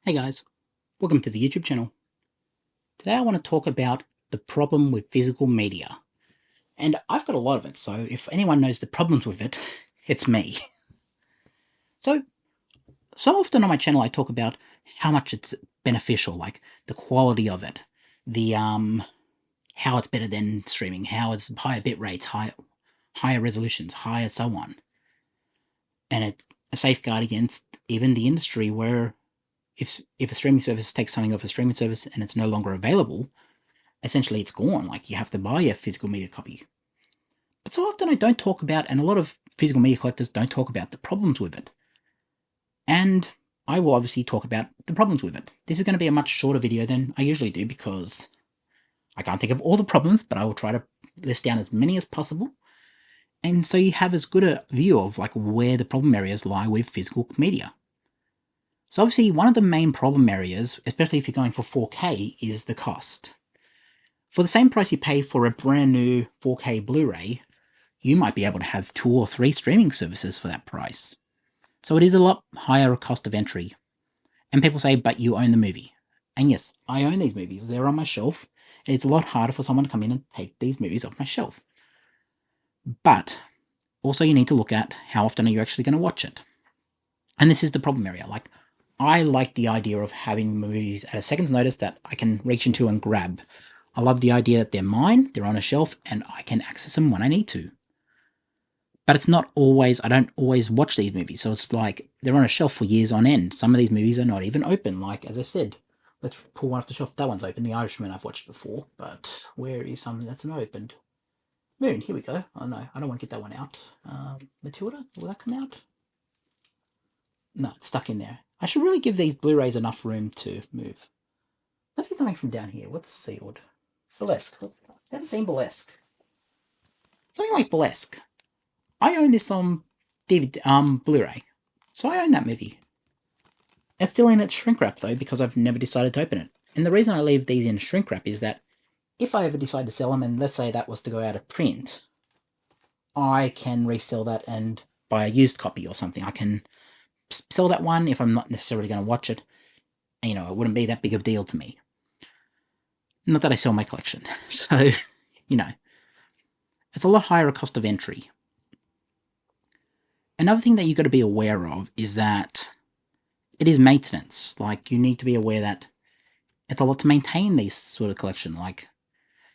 Hey guys, welcome to the YouTube channel. Today I want to talk about the problem with physical media. And I've got a lot of it, so if anyone knows the problems with it, it's me. So often on my channel I talk about how much it's beneficial, like the quality of it, the how it's better than streaming, how it's higher bit rates, higher resolutions, higher so on. And it's a safeguard against even the industry where if a streaming service takes something off a streaming service and it's no longer available, essentially it's gone. Like, you have to buy a physical media copy. But so often I don't talk about, and a lot of physical media collectors don't talk about the problems with it. And I will obviously talk about the problems with it. This is going to be a much shorter video than I usually do because I can't think of all the problems, but I will try to list down as many as possible. And so you have as good a view of like where the problem areas lie with physical media. So obviously one of the main problem areas, especially if you're going for 4K, is the cost. For the same price you pay for a brand new 4K Blu-ray, you might be able to have 2 or 3 streaming services for that price. So it is a lot higher cost of entry. And people say, but you own the movie. And yes, I own these movies. They're on my shelf. And it's a lot harder for someone to come in and take these movies off my shelf. But also you need to look at how often are you actually going to watch it. And this is the problem area. Like, I like the idea of having movies at a second's notice that I can reach into and grab. I love the idea that they're mine, they're on a shelf, and I can access them when I need to. But it's not always, I don't always watch these movies, so it's like they're on a shelf for years on end. Some of these movies are not even open, like, as I said. Let's pull one off the shelf. That one's open. The Irishman I've watched before, but where is something that's not opened? Moon, here we go. Oh no, I don't want to get that one out. Matilda, will that come out? No, it's stuck in there. I should really give these Blu-rays enough room to move. Let's get something from down here. What's sealed? Burlesque. Never seen Burlesque. Something like Burlesque. I own this on DVD, Blu-ray, so I own that movie. It's still in its shrink wrap though because I've never decided to open it. And the reason I leave these in shrink wrap is that if I ever decide to sell them, and let's say that was to go out of print, I can resell that and buy a used copy or something. I can sell that one if I'm not necessarily going to watch it. And, you know, it wouldn't be that big of a deal to me. Not that I sell my collection. So, you know, it's a lot higher a cost of entry. Another thing that you've got to be aware of is that it is maintenance. Like, you need to be aware that it's a lot to maintain these sort of collection. Like,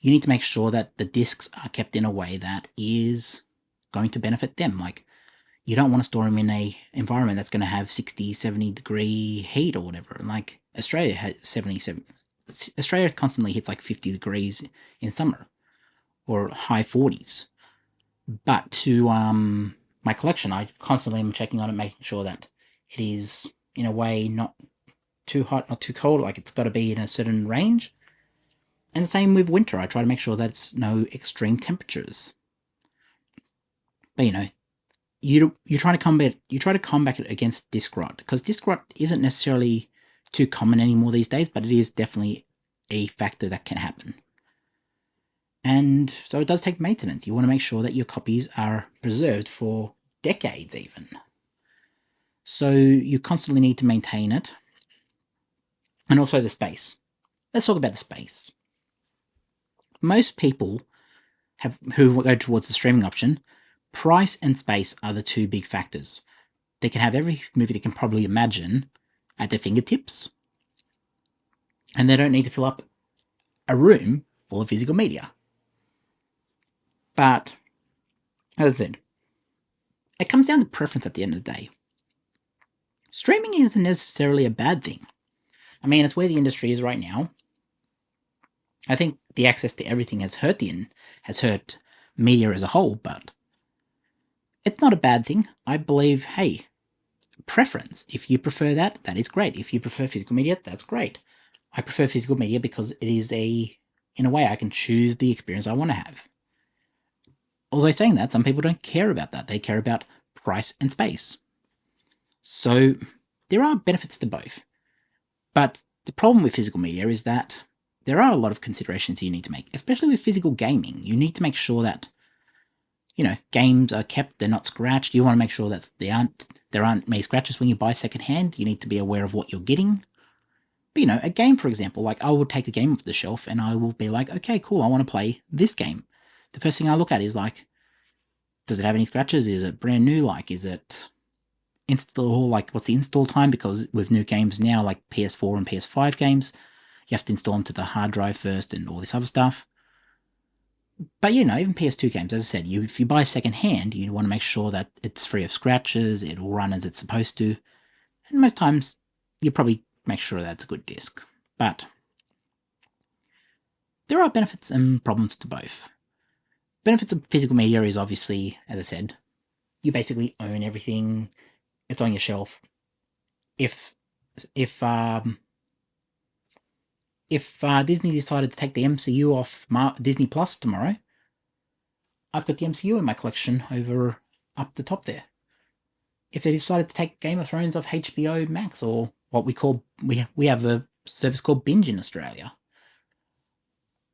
you need to make sure that the discs are kept in a way that is going to benefit them. Like, you don't want to store them in a environment that's going to have 60, 70 degree heat or whatever. And like, Australia has 77. Australia constantly hits like 50 degrees in summer or high 40s. But to my collection, I constantly am checking on it, making sure that it is in a way not too hot, not too cold. Like, it's got to be in a certain range. And same with winter. I try to make sure that it's no extreme temperatures. But you know, you try to combat it against disc rot, because disc rot isn't necessarily too common anymore these days, but it is definitely a factor that can happen. And so it does take maintenance. You want to make sure that your copies are preserved for decades even. So you constantly need to maintain it. And also the space. Let's talk about the space. Most people who go towards the streaming option, price and space are the two big factors. They can have every movie they can probably imagine at their fingertips, and they don't need to fill up a room full of physical media. But, as I said, it comes down to preference at the end of the day. Streaming isn't necessarily a bad thing. I mean, it's where the industry is right now. I think the access to everything has hurt media as a whole, but it's not a bad thing. I believe, hey, preference. If you prefer that, that is great. If you prefer physical media, that's great. I prefer physical media because it is in a way, I can choose the experience I want to have. Although saying that, some people don't care about that. They care about price and space. So there are benefits to both. But the problem with physical media is that there are a lot of considerations you need to make, especially with physical gaming. You need to make sure that, you know, games are kept, they're not scratched. You want to make sure that there aren't many scratches when you buy secondhand. You need to be aware of what you're getting. But, a game, for example, like I will take a game off the shelf and I will be like, okay, cool, I want to play this game. The first thing I look at is like, does it have any scratches? Is it brand new? Like, is it install, like, what's the install time? Because with new games now, like PS4 and PS5 games, you have to install them to the hard drive first and all this other stuff. But, even PS2 games, as I said, if you buy second hand, you want to make sure that it's free of scratches, it'll run as it's supposed to. And most times, you probably make sure that's a good disc. But there are benefits and problems to both. Benefits of physical media is obviously, as I said, you basically own everything. It's on your shelf. If Disney decided to take the MCU off Disney Plus tomorrow, I've got the MCU in my collection over up the top there. If they decided to take Game of Thrones off HBO Max, or what we have a service called Binge in Australia,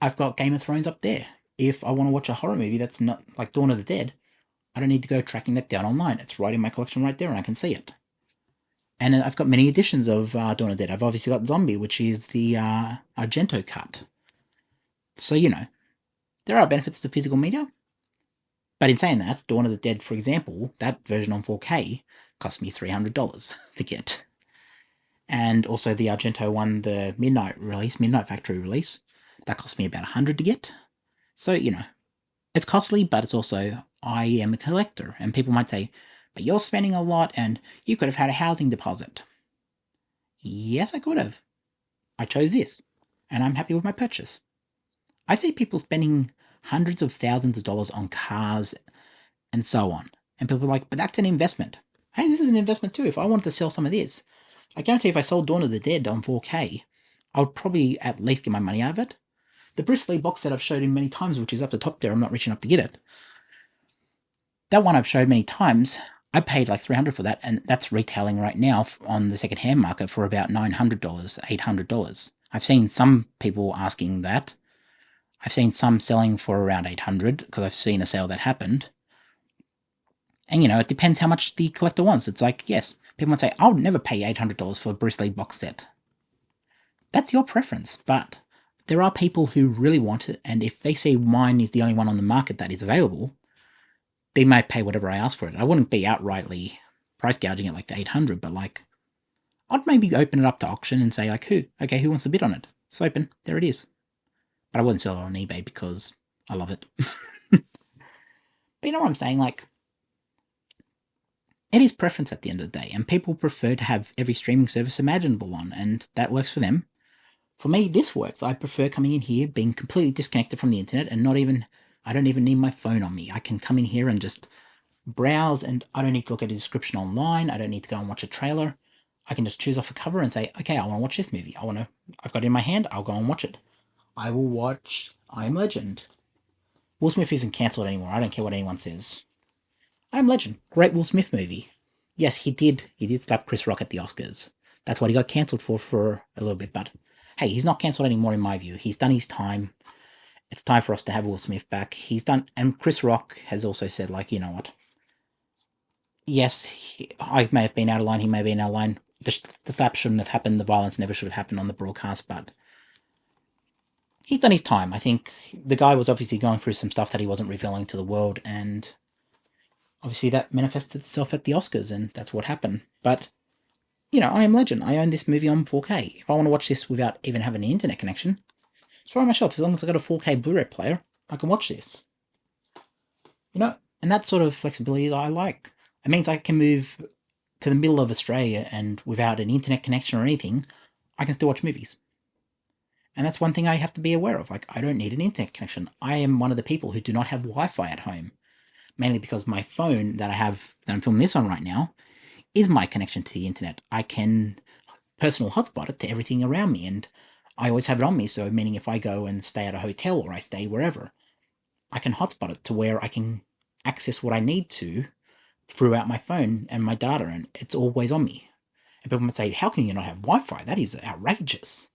I've got Game of Thrones up there. If I want to watch a horror movie that's not like Dawn of the Dead, I don't need to go tracking that down online. It's right in my collection right there and I can see it. And I've got many editions of Dawn of the Dead. I've obviously got Zombie, which is the Argento cut. So, there are benefits to physical media. But in saying that, Dawn of the Dead, for example, that version on 4K cost me $300 to get. And also the Argento one, the Midnight Factory release, that cost me about $100 to get. So, it's costly, but it's also, I am a collector. And people might say, but you're spending a lot and you could have had a housing deposit. Yes, I could have. I chose this, and I'm happy with my purchase. I see people spending hundreds of thousands of dollars on cars and so on. And people are like, but that's an investment. Hey, this is an investment too. If I wanted to sell some of this, I guarantee if I sold Dawn of the Dead on 4K, I would probably at least get my money out of it. The Bruce Lee box set I've showed him many times, which is up the top there, I'm not rich enough to get it. That one I've showed many times, I paid like $300 for that, and that's retailing right now on the second-hand market for about $900, $800. I've seen some people asking that. I've seen some selling for around $800 because I've seen a sale that happened. And, it depends how much the collector wants. It's like, yes, people might say, I would never pay $800 for a Bruce Lee box set. That's your preference, but there are people who really want it, and if they see mine is the only one on the market that is available, they might pay whatever I ask for it. I wouldn't be outrightly price gouging it like the $800, but like, I'd maybe open it up to auction and say like, who wants to bid on it? It's open, there it is. But I wouldn't sell it on eBay because I love it. But you know what I'm saying? Like, it is preference at the end of the day, and people prefer to have every streaming service imaginable on, and that works for them. For me, this works. I prefer coming in here, being completely disconnected from the internet, and I don't even need my phone on me. I can come in here and just browse, and I don't need to look at a description online. I don't need to go and watch a trailer. I can just choose off a cover and say, okay, I want to watch this movie. I've got it in my hand, I'll go and watch it. I will watch I Am Legend. Will Smith isn't cancelled anymore. I don't care what anyone says. I Am Legend. Great Will Smith movie. Yes, he did slap Chris Rock at the Oscars. That's what he got cancelled for a little bit, but hey, he's not cancelled anymore in my view. He's done his time. It's time for us to have Will Smith back. And Chris Rock has also said, like, you know what? Yes, I may have been out of line, he may have been out of line. The slap shouldn't have happened, the violence never should have happened on the broadcast, but he's done his time. I think the guy was obviously going through some stuff that he wasn't revealing to the world, and obviously that manifested itself at the Oscars, and that's what happened. But, I Am Legend. I own this movie on 4K. If I want to watch this without even having an internet connection, it's right on my shelf. As long as I've got a 4K Blu-ray player, I can watch this. And that sort of flexibility I like. It means I can move to the middle of Australia and without an internet connection or anything, I can still watch movies. And that's one thing I have to be aware of. Like, I don't need an internet connection. I am one of the people who do not have Wi-Fi at home. Mainly because my phone that I'm filming this on right now, is my connection to the internet. I can personal hotspot it to everything around me, and I always have it on me, so meaning if I go and stay at a hotel or I stay wherever, I can hotspot it to where I can access what I need to throughout my phone and my data, and it's always on me. And people might say, how can you not have Wi-Fi? That is outrageous.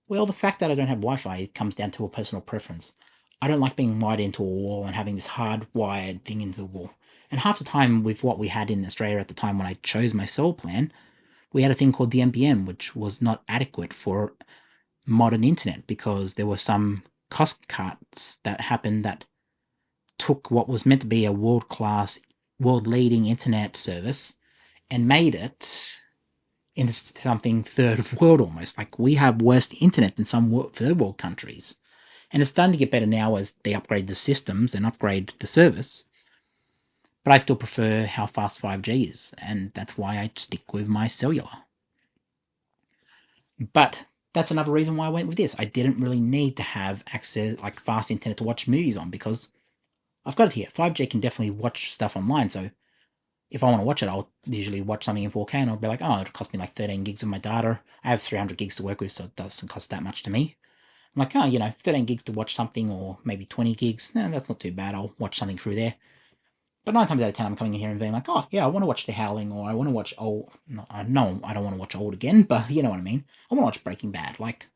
Well, the fact that I don't have Wi-Fi comes down to a personal preference. I don't like being wired into a wall and having this hard-wired thing into the wall. And half the time with what we had in Australia at the time when I chose my cell plan, we had a thing called the NBN, which was not adequate for modern internet because there were some cost cuts that happened that took what was meant to be a world-class, world-leading internet service and made it into something third world almost. Like, we have worse internet than some third world countries. And it's starting to get better now as they upgrade the systems and upgrade the service. But I still prefer how fast 5G is, and that's why I stick with my cellular. But that's another reason why I went with this. I didn't really need to have access, like fast internet to watch movies on, because I've got it here. 5G can definitely watch stuff online, so if I want to watch it, I'll usually watch something in 4K, and I'll be like, oh, it'll cost me like 13 gigs of my data. I have 300 gigs to work with, so it doesn't cost that much to me. I'm like, oh, 13 gigs to watch something, or maybe 20 gigs. That's not too bad. I'll watch something through there. But 9 times out of 10, I'm coming in here and being like, oh, yeah, I want to watch The Howling, or I want to watch Old. No, I don't want to watch Old again, but you know what I mean. I want to watch Breaking Bad. Like,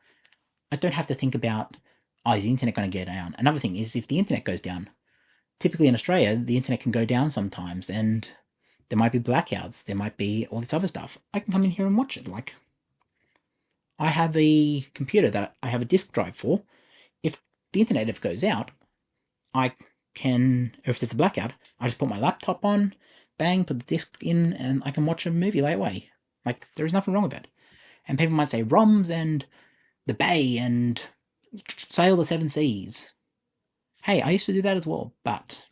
I don't have to think about, oh, is the internet going to get down? Another thing is, if the internet goes down, typically in Australia, the internet can go down sometimes, and there might be blackouts. There might be all this other stuff. I can come in here and watch it. Like, I have a computer that I have a disk drive for. If the internet ever goes out, I can, or if there's a blackout, I just put my laptop on, bang, put the disc in, and I can watch a movie that way. Like, there is nothing wrong with it. And people might say ROMs and the Bay and Sail the Seven Seas. Hey, I used to do that as well, but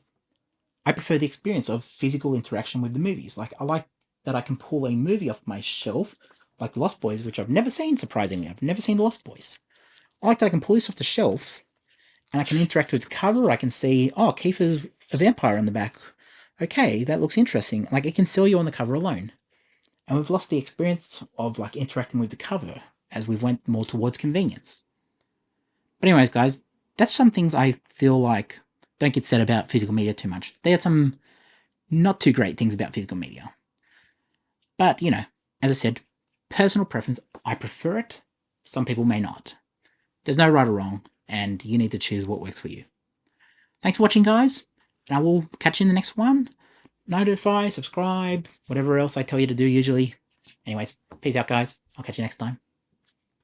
I prefer the experience of physical interaction with the movies. Like, I like that I can pull a movie off my shelf, like The Lost Boys, which I've never seen, surprisingly. I've never seen The Lost Boys. I like that I can pull this off the shelf, and I can interact with the cover. I can see, oh, Kiefer's a vampire on the back. Okay, that looks interesting. Like, it can sell you on the cover alone. And we've lost the experience of, like, interacting with the cover as we've went more towards convenience. But anyways, guys, that's some things I feel like don't get said about physical media too much. They had some not too great things about physical media. But, as I said, personal preference, I prefer it. Some people may not. There's no right or wrong, and you need to choose what works for you. Thanks for watching, guys, and I will catch you in the next one. Notify, subscribe, whatever else I tell you to do usually. Anyways, peace out, guys. I'll catch you next time.